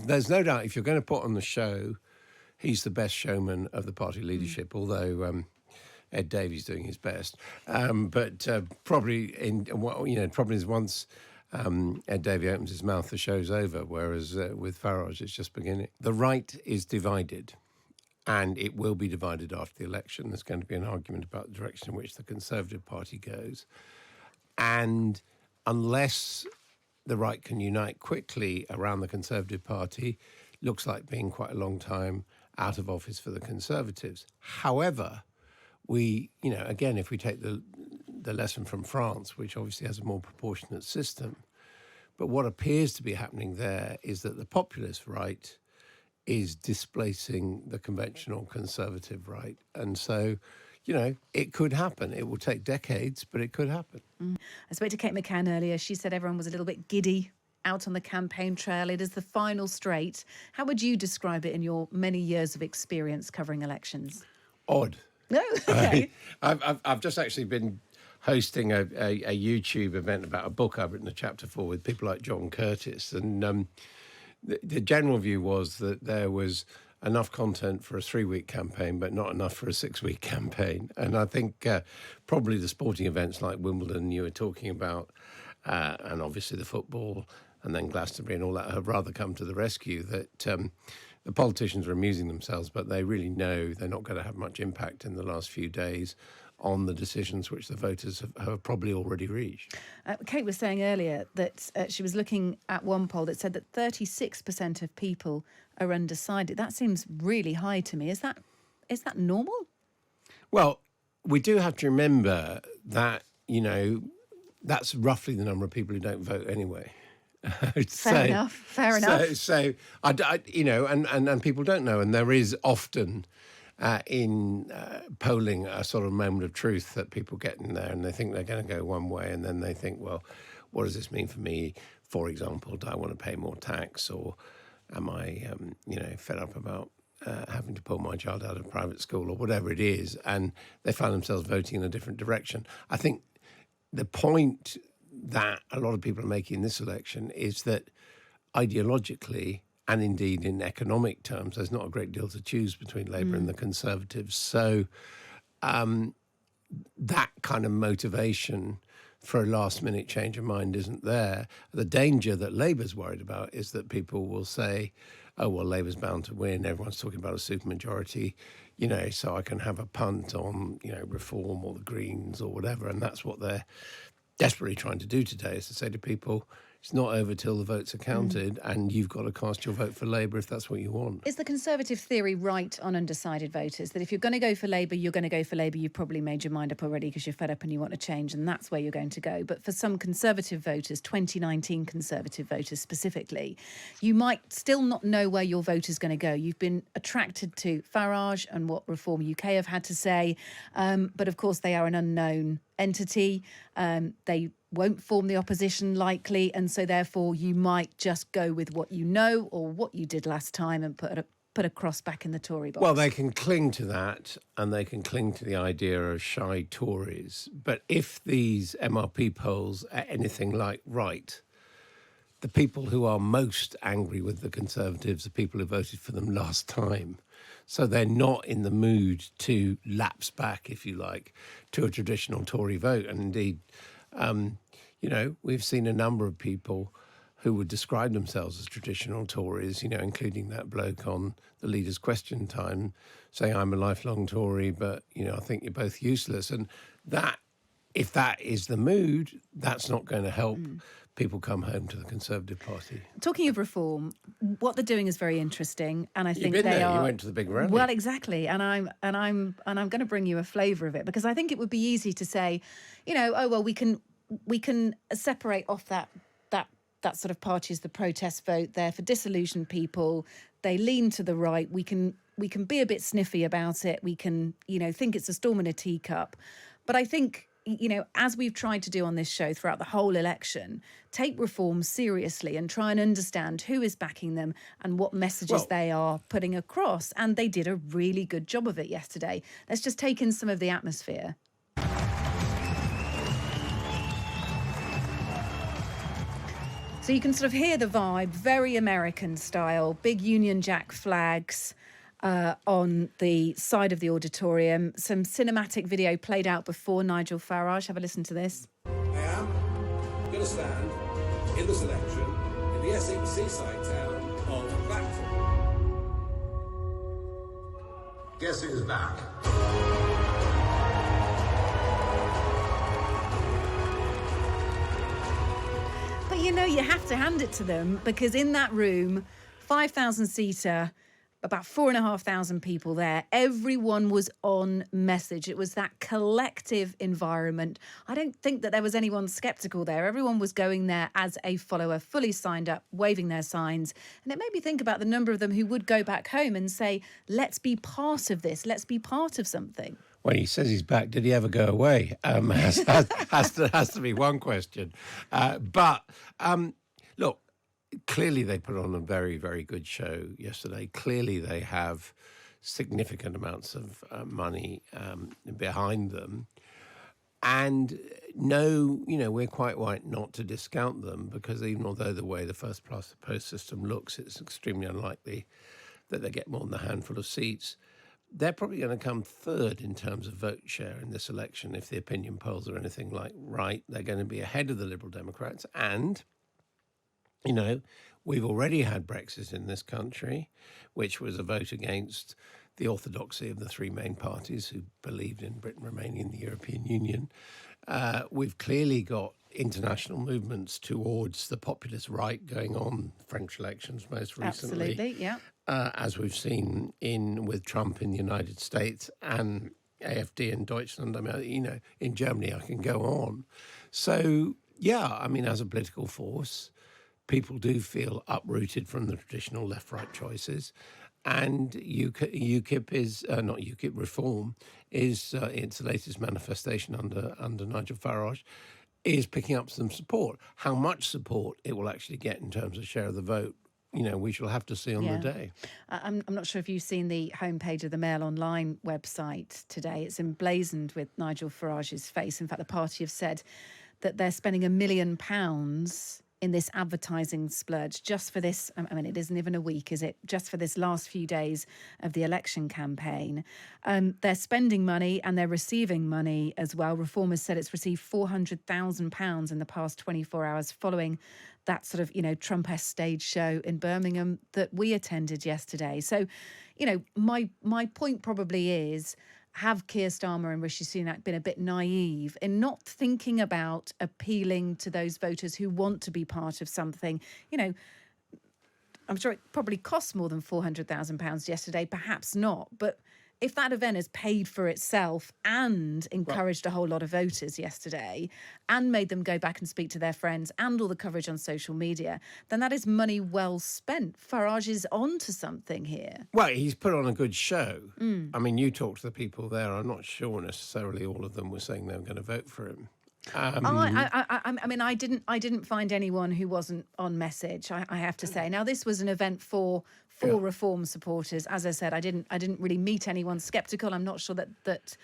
there's no doubt if you're going to put on the show, he's the best showman of the party leadership, although Ed Davey's doing his best. But probably is once Ed Davey opens his mouth, the show's over, whereas with Farage, it's just beginning. The right is divided, and it will be divided after the election. There's going to be an argument about the direction in which the Conservative Party goes. And unless the right can unite quickly around the Conservative Party, looks like being quite a long time out of office for the Conservatives. However, again, if we take the lesson from France, which obviously has a more proportionate system, but what appears to be happening there is that the populist right is displacing the conventional conservative right. And so, it could happen. It will take decades, but it could happen. I spoke to Kate McCann earlier. She said everyone was a little bit giddy out on the campaign trail. It is the final straight. How would you describe it in your many years of experience covering elections? Odd. No, okay. I've just actually been hosting a YouTube event about a book I've written a chapter for with people like John Curtis. And the general view was that there was enough content for a 3-week campaign, but not enough for a 6-week campaign. And I think probably the sporting events like Wimbledon you were talking about, and obviously the football, and then Glastonbury and all that have rather come to the rescue, that the politicians are amusing themselves, but they really know they're not going to have much impact in the last few days on the decisions which the voters have probably already reached. Kate was saying earlier that she was looking at one poll that said that 36% of people are undecided. That seems really high to me. Is that normal? Well, we do have to remember that, that's roughly the number of people who don't vote anyway. Fair enough. So and people don't know, and there is often in polling a sort of moment of truth that people get in there, and they think they're going to go one way, and then they think, well, what does this mean for me? For example, do I want to pay more tax, or am I, fed up about having to pull my child out of private school, or whatever it is, and they find themselves voting in a different direction. I think the point that a lot of people are making in this election is that ideologically, and indeed in economic terms, there's not a great deal to choose between Labour and the Conservatives. So that kind of motivation for a last-minute change of mind isn't there. The danger that Labour's worried about is that people will say, oh, well, Labour's bound to win. Everyone's talking about a supermajority, so I can have a punt on, Reform or the Greens or whatever. And that's what they're desperately trying to do today, is to say to people, it's not over till the votes are counted, and you've got to cast your vote for Labour if that's what you want. Is the Conservative theory right on undecided voters, that if you're going to go for Labour, you're going to go for Labour, you've probably made your mind up already because you're fed up and you want to change, and that's where you're going to go? But for some Conservative voters, 2019 Conservative voters specifically, you might still not know where your vote is going to go. You've been attracted to Farage and what Reform UK have had to say, but of course they are an unknown entity. They won't form the opposition likely, and so therefore you might just go with what you know or what you did last time and put a cross back in the Tory box. Well, they can cling to that, and they can cling to the idea of shy Tories. But if these MRP polls are anything like right, the people who are most angry with the Conservatives are people who voted for them last time. So they're not in the mood to lapse back, if you like, to a traditional Tory vote. And indeed, we've seen a number of people who would describe themselves as traditional Tories, including that bloke on the Leader's Question Time saying, I'm a lifelong Tory, but, I think you're both useless. And that, if that is the mood, that's not going to help people come home to the Conservative Party. Talking of Reform, what they're doing is very interesting, and I think You've been they there. are. You went to the big rally. Well, exactly, and I'm going to bring you a flavour of it, because I think it would be easy to say, we can separate off that sort of party as the protest vote. They're for disillusioned people. They lean to the right. We can be a bit sniffy about it. We can think it's a storm in a teacup, but I think, as we've tried to do on this show throughout the whole election, take Reform seriously and try and understand who is backing them and what messages they are putting across. And they did a really good job of it yesterday. Let's just take in some of the atmosphere. So you can sort of hear the vibe, very American style, big Union Jack flags on the side of the auditorium. Some cinematic video played out before Nigel Farage. Have a listen to this. I am going to stand in this election in the Essex seaside town of Boulton. Guess who's back? But you know, you have to hand it to them, because in that room, 5,000 seater, about 4,500 people there, everyone was on message. It was that collective environment. I don't think that there was anyone sceptical there. Everyone was going there as a follower, fully signed up, waving their signs. And it made me think about the number of them who would go back home and say, let's be part of this. Let's be part of something. Well, he says he's back. Did he ever go away? Has to be one question. Look, clearly they put on a very, very good show yesterday. Clearly they have significant amounts of money behind them. And no, we're quite right not to discount them, because even although the way the first past the post system looks, it's extremely unlikely that they get more than a handful of seats. They're probably going to come third in terms of vote share in this election. If the opinion polls are anything like right, they're going to be ahead of the Liberal Democrats. And, we've already had Brexit in this country, which was a vote against the orthodoxy of the three main parties who believed in Britain remaining in the European Union. We've clearly got international movements towards the populist right going on, French elections most recently. Absolutely, yeah. As we've seen with Trump in the United States and AfD in Deutschland. In Germany, I can go on. So, as a political force, people do feel uprooted from the traditional left-right choices. And UKIP is, not UKIP, Reform is its latest manifestation under Nigel Farage, is picking up some support. How much support it will actually get in terms of share of the vote, we shall have to see on the day. I'm not sure if you've seen the homepage of the Mail Online website today. It's emblazoned with Nigel Farage's face. In fact, the party have said that they're spending £1 million in this advertising splurge just for this. It isn't even a week, is it? Just for this last few days of the election campaign. They're spending money and they're receiving money as well. Reform has said it's received £400,000 in the past 24 hours following that sort of, Trump-esque stage show in Birmingham that we attended yesterday. So, my point probably is, have Keir Starmer and Rishi Sunak been a bit naive in not thinking about appealing to those voters who want to be part of something? I'm sure it probably cost more than £400,000 yesterday, perhaps not. But if that event has paid for itself and encouraged a whole lot of voters yesterday and made them go back and speak to their friends and all the coverage on social media, then that is money well spent. Farage is on to something here. Well, he's put on a good show. You talked to the people there. I'm not sure necessarily all of them were saying they were going to vote for him. I didn't find anyone who wasn't on message, I have to say. Now, this was an event for Reform supporters. As I said, I didn't really meet anyone sceptical. I'm not sure that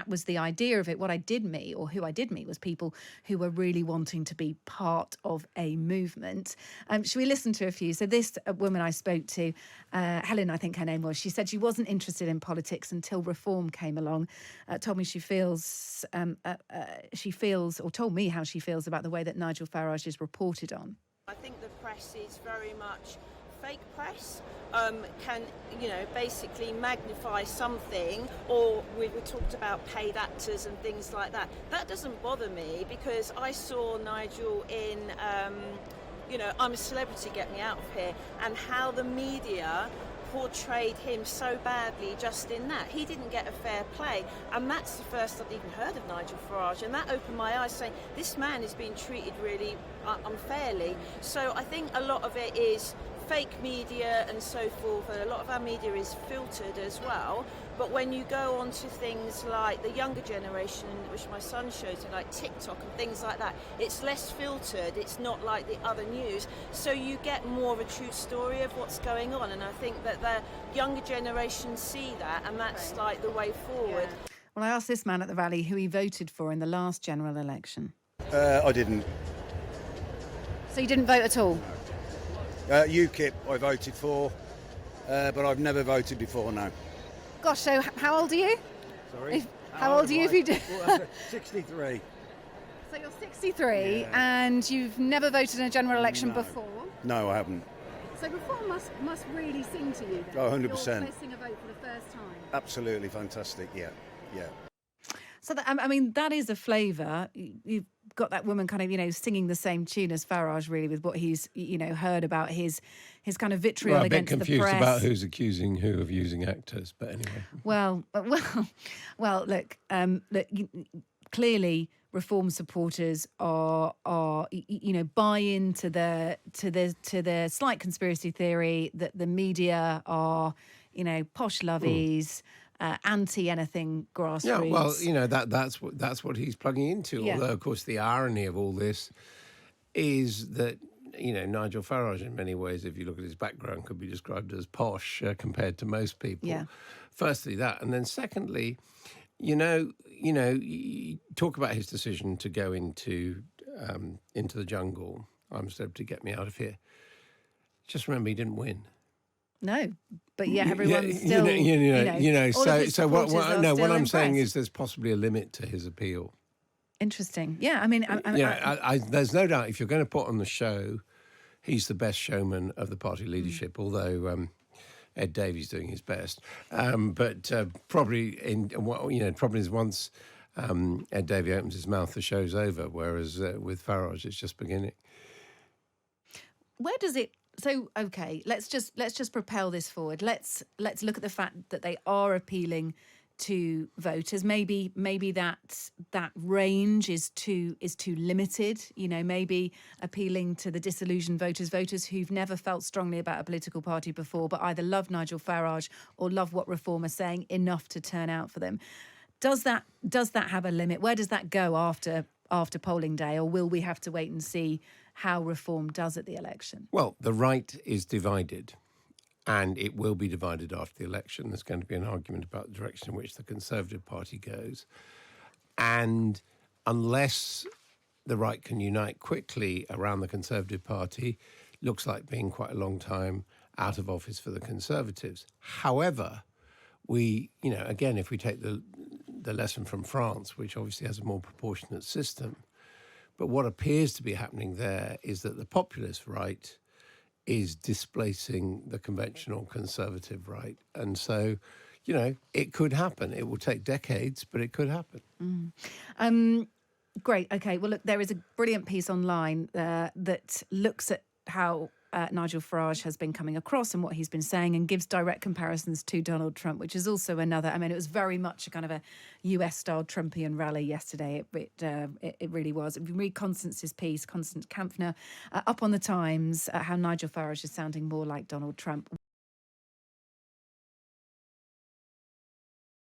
was the idea of it. What I did meet, or who I did meet, was people who were really wanting to be part of a movement. Should we listen to a few? So this woman I spoke to, Helen, I think her name was, she said she wasn't interested in politics until Reform came along. Told me told me how she feels about the way that Nigel Farage is reported on. I think the press is very much fake press, can basically magnify something, or we talked about paid actors and things like that. That doesn't bother me, because I saw Nigel in I'm a Celebrity, Get Me Out of Here, and how the media portrayed him so badly just in that. He didn't get a fair play, and that's the first I've even heard of Nigel Farage, and that opened my eyes, saying this man is being treated really unfairly. So I think a lot of it is fake media and so forth, and a lot of our media is filtered as well. But when you go on to things like the younger generation, which my son shows me, like TikTok and things like that, it's less filtered, it's not like the other news, so you get more of a true story of what's going on, and I think that the younger generation see that, and that's like the way forward. Yeah. Well, I asked this man at the rally who he voted for in the last general election. I didn't. So So you didn't vote at all? UKIP I voted for, but I've never voted before, no. Gosh, so how old are you? Sorry? How old are you if you did? 63. So you're 63 Yeah. and you've never voted in a general election No. before? No, I haven't. So reform must really sing to you then? Oh, 100%. You're placing a vote for the first time? Absolutely fantastic, yeah. So, I mean, that is a flavour. You've got that woman kind of, singing the same tune as Farage, really, with what he's, heard about his kind of vitriol Well, a bit against the confused press. about who's accusing who of using actors, but anyway. Well, look, clearly reform supporters are buy into the slight conspiracy theory that the media are, posh lovies. Anti anything grassroots. Yeah, well, that's what he's plugging into. Yeah. Although, of course, the irony of all this is that Nigel Farage, in many ways, if you look at his background, could be described as posh compared to most people. Yeah. Firstly, that, and then secondly, you talk about his decision to go into the jungle. I'm supposed to get me out of here. Just remember, he didn't win. No, but yeah, everyone's still, all of his so what supporters are still I'm saying impressed. is there's possibly a limit to his appeal. Interesting. Yeah, I mean, there's no doubt if you're going to put on the show, he's the best showman of the party leadership. Although Ed Davey's doing his best, but probably is once Ed Davey opens his mouth, the show's over. Whereas with Farage, it's just beginning. where does it? So okay, let's just propel this forward. Let's look at the fact that they are appealing to voters. Maybe that range is too limited. Maybe appealing to the disillusioned voters who've never felt strongly about a political party before, but either love Nigel Farage or love what Reform are saying enough to turn out for them. Does that have a limit? Where does that go after polling day, or will we have to wait and see how Reform does at the election? Well, the right is divided, and it will be divided after the election. There's going to be an argument about the direction in which the Conservative Party goes. And unless the right can unite quickly around the Conservative Party, looks like being quite a long time out of office for the Conservatives. However, again, if we take the lesson from France, which obviously has a more proportionate system, but what appears to be happening there is that the populist right is displacing the conventional conservative right. And so, it could happen. It will take decades, but it could happen. Great. Okay. Well, look, there is a brilliant piece online that looks at how Nigel Farage has been coming across and what he's been saying, and gives direct comparisons to Donald Trump, which is also another. I mean, it was very much a kind of a US-style Trumpian rally yesterday. It really was. If you read Constance's piece, Constance Kampfner, up on the Times, how Nigel Farage is sounding more like Donald Trump.